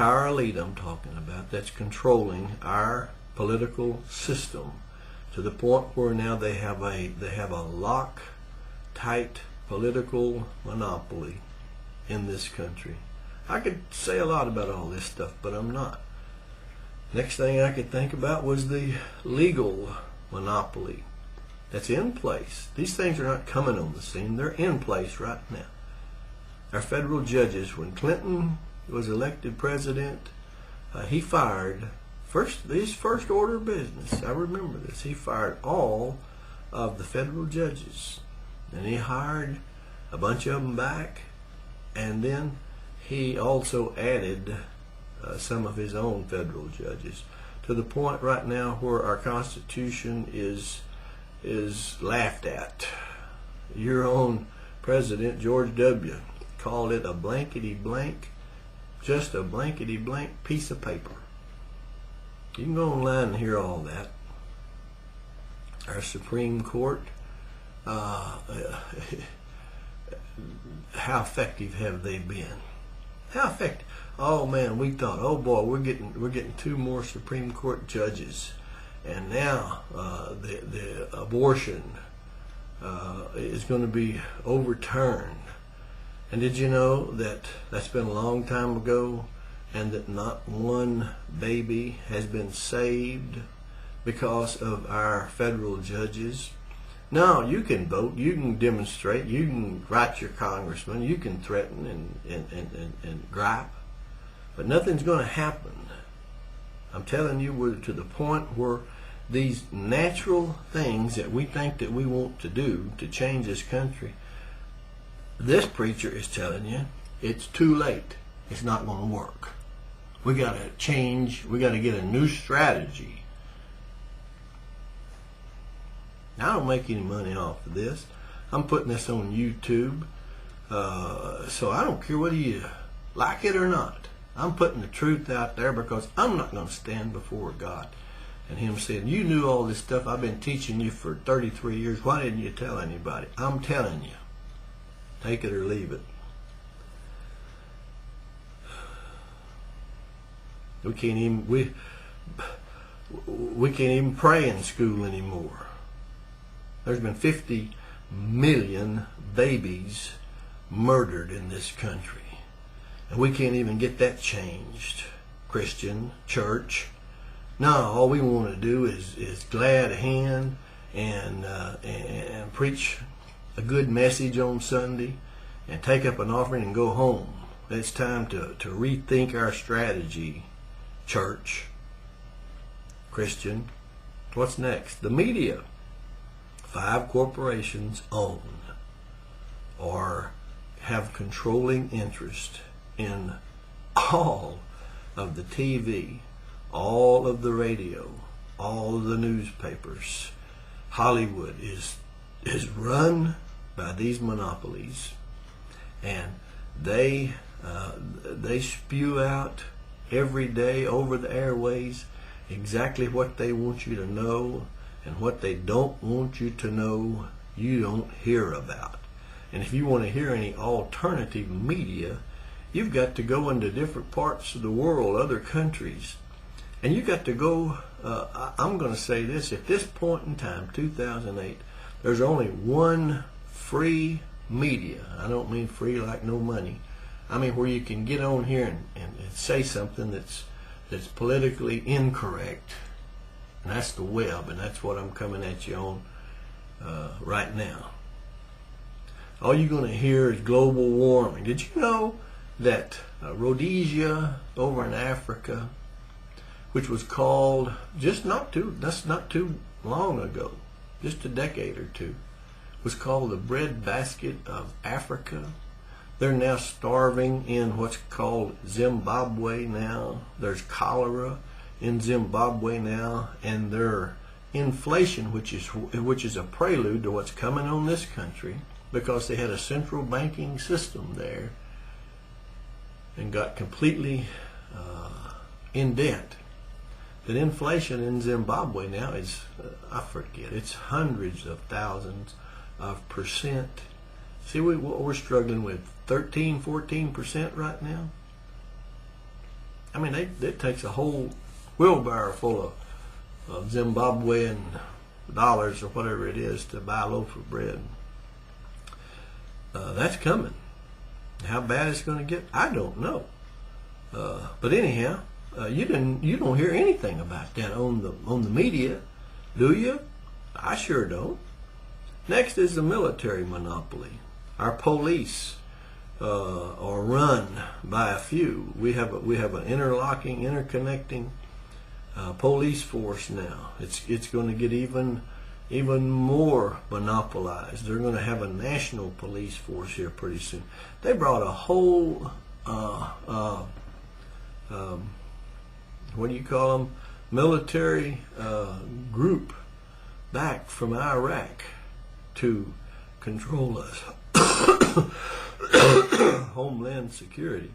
Our elite I'm talking about, that's controlling our political system to the point where now they have a lock tight political monopoly in this country. I could say a lot about all this stuff, but I'm not. Next thing I could think about was the legal monopoly that's in place. These things are not coming on the scene, they're in place right now. Our federal judges, when Clinton was elected president, he fired his first order of business. I remember this. He fired all of the federal judges, and he hired a bunch of them back, and then he also added some of his own federal judges, to the point right now where our Constitution is laughed at. Your own President George W. called it a blankety blank, just a blankety blank piece of paper. You can go online and hear all that. Our Supreme Court, how effective have they been? How effective? Oh man, we thought, oh boy, we're getting 2 more Supreme Court judges, and now the abortion is going to be overturned. And did you know that that's been a long time ago, and that not one baby has been saved because of our federal judges? No, you can vote, you can demonstrate, you can write your congressman, you can threaten and gripe, but nothing's going to happen. I'm telling you, we're to the point where these natural things that we think that we want to do to change this country, this preacher is telling you it's too late. It's not going to work. We got to change. We got to get a new strategy. Now, I don't make any money off of this. I'm putting this on YouTube, so I don't care whether you like it or not. I'm putting the truth out there because I'm not going to stand before God and Him saying, you knew all this stuff I've been teaching you for 33 years. Why didn't you tell anybody? I'm telling you. Take it or leave it. We can't even pray in school anymore. There's been 50 million babies murdered in this country, and we can't even get that changed. Christian church, no, all we want to do is glad hand and preach a good message on Sunday and take up an offering and go home. It's time to rethink our strategy, church, Christian. What's next? The media. 5 corporations own or have controlling interest in all of the TV, all of the radio, all of the newspapers. Hollywood is run by these monopolies, and they spew out every day over the airways exactly what they want you to know, and what they don't want you to know, you don't hear about. And if you want to hear any alternative media, you've got to go into different parts of the world, other countries, and you've got to go, I'm going to say this, at this point in time, 2008, there's only one free media. I don't mean free like no money. I mean where you can get on here and say something that's politically incorrect. And that's the web, and that's what I'm coming at you on right now. All you're going to hear is global warming. Did you know that Rhodesia over in Africa, which was called that's not too long ago, just a decade or two, was called the breadbasket of Africa? They're now starving in what's called Zimbabwe now. There's cholera in Zimbabwe now, and their inflation, which is a prelude to what's coming on this country, because they had a central banking system there and got completely in debt. That inflation in Zimbabwe now is, I forget, it's hundreds of thousands of percent. See what we're struggling with, 13, 14% right now. I mean, it takes a whole wheelbarrow full of Zimbabwean dollars or whatever it is to buy a loaf of bread. That's coming. How bad it's going to get, I don't know. But anyhow, you don't hear anything about that on the media, do you? I sure don't. Next is the military monopoly. Our police are run by a few. We have an interlocking, interconnecting police force now. It's going to get even more monopolized. They're going to have a national police force here pretty soon. They brought a whole what do you call them? Military group back from Iraq to control us. Homeland Security.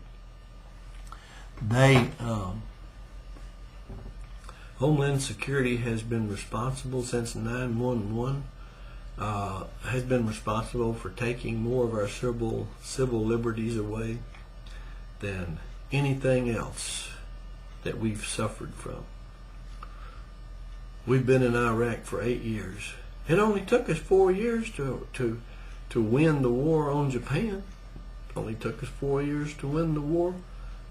Homeland Security has been responsible since 9/11. Has been responsible for taking more of our civil liberties away than anything else that we've suffered from. We've been in Iraq for 8 years. It only took us 4 years to win the war on Japan. It only took us 4 years to win the war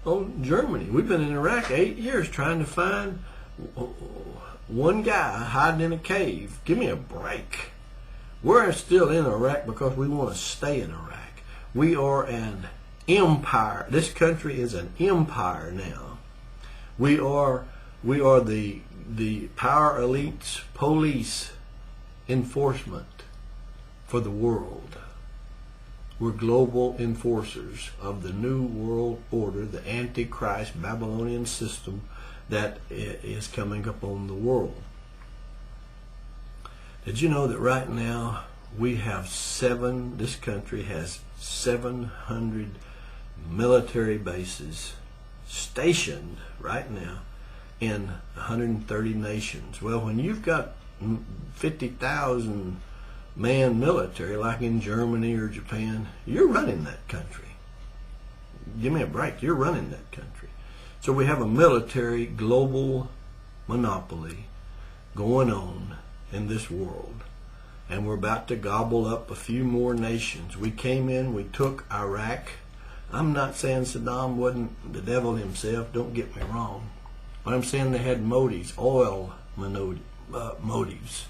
on Germany. We've been in Iraq 8 years trying to find one guy hiding in a cave. Give me a break. We're still in Iraq because we want to stay in Iraq. We are an empire. This country is an empire now. We are the power elites police enforcement for the world. We're global enforcers of the new world order, the antichrist Babylonian system that is coming up on the world. Did you know that right now we have this country has 700 military bases stationed right now in 130 nations. Well, when you've got 50,000 man military like in Germany or Japan, you're running that country. Give me a break. You're running that country. So we have a military global monopoly going on in this world, and we're about to gobble up a few more nations. We came in, we took Iraq. I'm not saying Saddam wasn't the devil himself, don't get me wrong, but I'm saying they had motives, oil motives.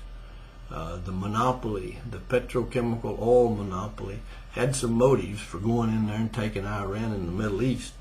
The monopoly, the petrochemical oil monopoly, had some motives for going in there and taking Iran in the Middle East.